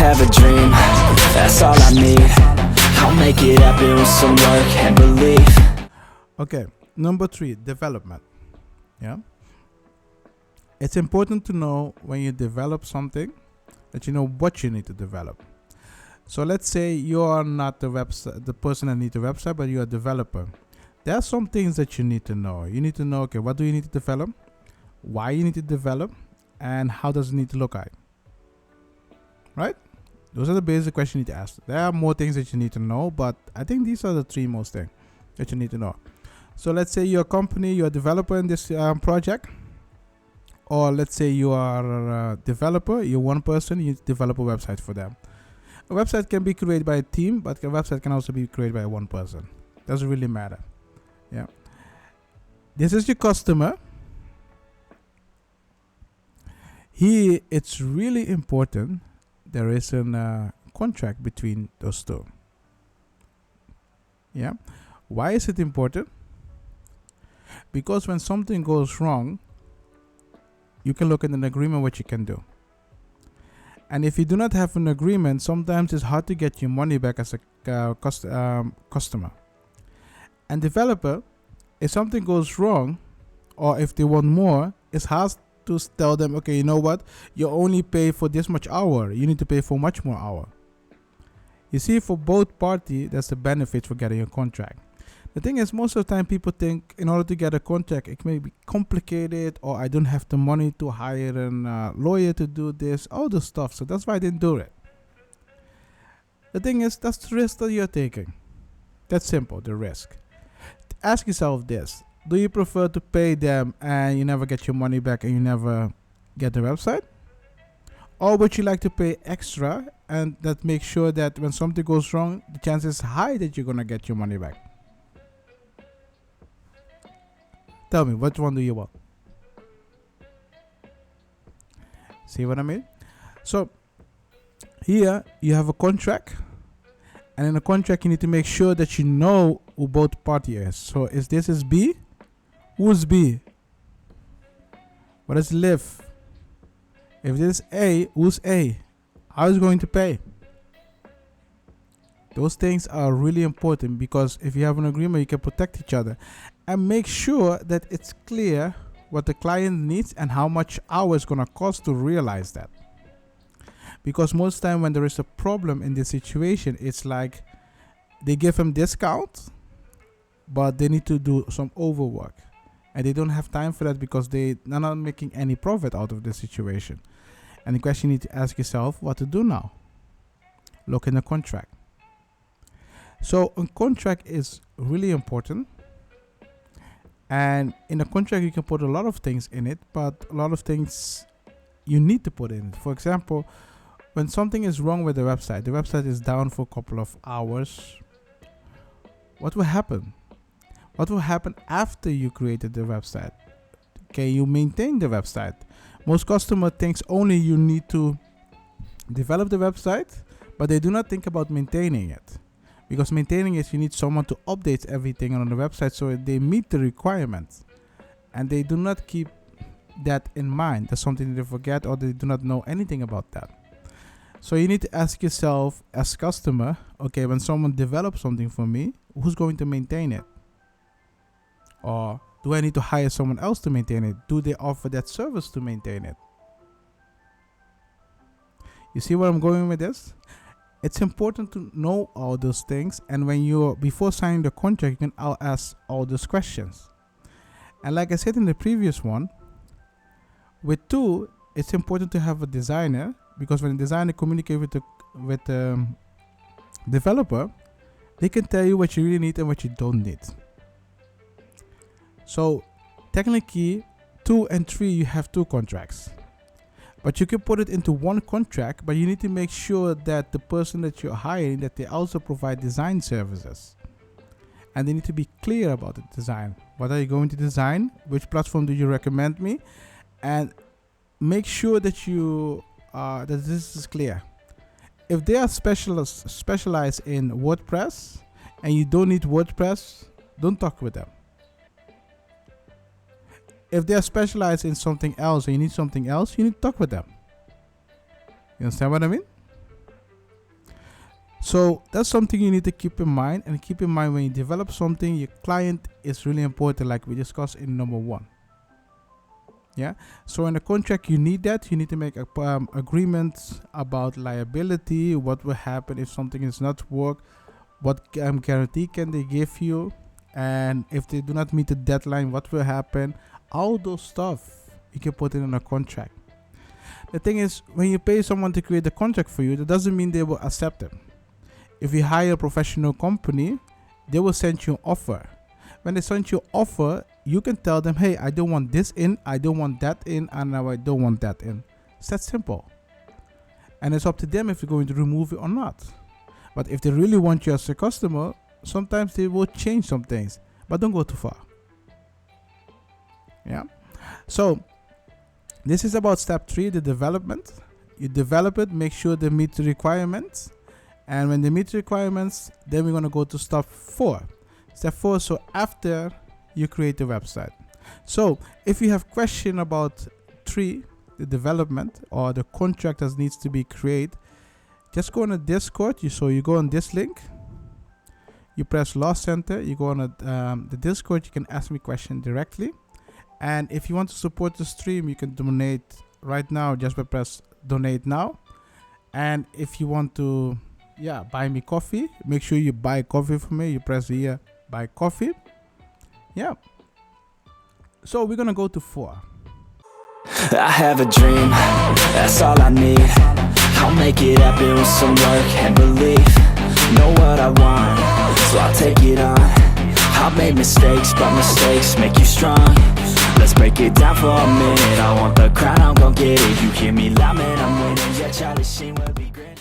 have a dream, that's all I need. I'll make it happen with some work and belief. Okay, number 3, development. Yeah, it's important to know when you develop something that you know what you need to develop. So let's say you are not the person that needs a website, but you're a developer. There are some things that you need to know. You need to know, okay, what do you need to develop, why you need to develop, and how does it need to look like, right? Those are the basic questions you need to ask. There are more things that you need to know, but I think these are the 3 most things that you need to know. So let's say you're a company, you're a developer in this project, or let's say you are a developer, you're one person, you develop a website for them. A website can be created by a team, but a website can also be created by one person. Doesn't really matter. Yeah. This is your customer. Here, it's really important there is a contract between those two. Yeah. Why is it important? Because when something goes wrong, you can look at an agreement what you can do. And if you do not have an agreement, sometimes it's hard to get your money back as a customer. And developer, if something goes wrong, or if they want more, it's hard to tell them, okay, you know what, you only pay for this much hour, you need to pay for much more hour. You see, for both parties, that's the benefit for getting a contract. The thing is, most of the time people think in order to get a contract, it may be complicated, or I don't have the money to hire a lawyer to do this, all the stuff. So that's why I didn't do it. The thing is, that's the risk that you're taking. That's simple, the risk. Ask yourself this. Do you prefer to pay them and you never get your money back and you never get the website? Or would you like to pay extra and that makes sure that when something goes wrong, the chances is high that you're going to get your money back? Tell me, which one do you want? See what I mean? So, here you have a contract. And in a contract, you need to make sure that you know who both parties is. So, if this is B, who's B? What is live? If this is A, who's A? How is going to pay? Those things are really important because if you have an agreement, you can protect each other. And make sure that it's clear what the client needs and how much hours going to cost to realize that. Because most time when there is a problem in this situation, it's like they give them discount, but they need to do some overwork. And they don't have time for that because they're not making any profit out of the situation. And the question you need to ask yourself, what to do now? Look in the contract. So a contract is really important. And in a contract, you can put a lot of things in it, but a lot of things you need to put in it. For example, when something is wrong with the website is down for a couple of hours, what will happen? What will happen after you created the website? Can you maintain the website? Most customer thinks only you need to develop the website, but they do not think about maintaining it. Because maintaining it, you need someone to update everything on the website so they meet the requirements. And they do not keep that in mind. That's something they forget or they do not know anything about that. So you need to ask yourself as customer, okay, when someone develops something for me, who's going to maintain it? Or do I need to hire someone else to maintain it? Do they offer that service to maintain it? You see where I'm going with this? It's important to know all those things, and when before signing the contract, you can ask all those questions. And like I said in the previous one, with two, it's important to have a designer, because when a designer communicates with the developer, they can tell you what you really need and what you don't need. So technically, 2 and 3, you have 2 contracts. But you can put it into one contract, but you need to make sure that the person that you're hiring, that they also provide design services. And they need to be clear about the design. What are you going to design? Which platform do you recommend me? And make sure that that this is clear. If they are specialized in WordPress and you don't need WordPress, don't talk with them. If they are specialized in something else and you need something else, you need to talk with them. You understand what I mean? So that's something you need to keep in mind, and keep in mind when you develop something, your client is really important, like we discussed in number 1. Yeah, so in the contract you need that. You need to make agreements about liability, what will happen if something is not work, what guarantee can they give you, and if they do not meet the deadline, what will happen. All those stuff you can put it in a contract. The thing is, when you pay someone to create the contract for you, that doesn't mean they will accept it. If you hire a professional company, they will send you an offer. When they send you an offer, you can tell them, hey, I don't want this in, I don't want that in, and I don't want that in. It's that simple. And it's up to them if you're going to remove it or not. But if they really want you as a customer, sometimes they will change some things, but don't go too far. Yeah. So this is about step 3, the development. You develop it, make sure they meet the requirements. And when they meet the requirements, then we're going to go to step 4. Step 4, so after you create the website. So if you have question about 3, the development or the contract that needs to be created, just go on a Discord. So you go on this link, you press Law Center, you go on the Discord, you can ask me question directly. And if you want to support the stream, you can donate right now just by press donate now. And if you want to buy me coffee, make sure you buy coffee for me. You press here, buy coffee. Yeah. So we're gonna go to 4. I have a dream, that's all I need. I'll make it happen with some work and belief. Know what I want, so I'll take it on. I've made mistakes, but mistakes make you strong. Let's break it down for a minute. I want the crown, I'm gon' get it. You hear me loud, man, I'm winning. Yeah, Charlie Sheen will be great.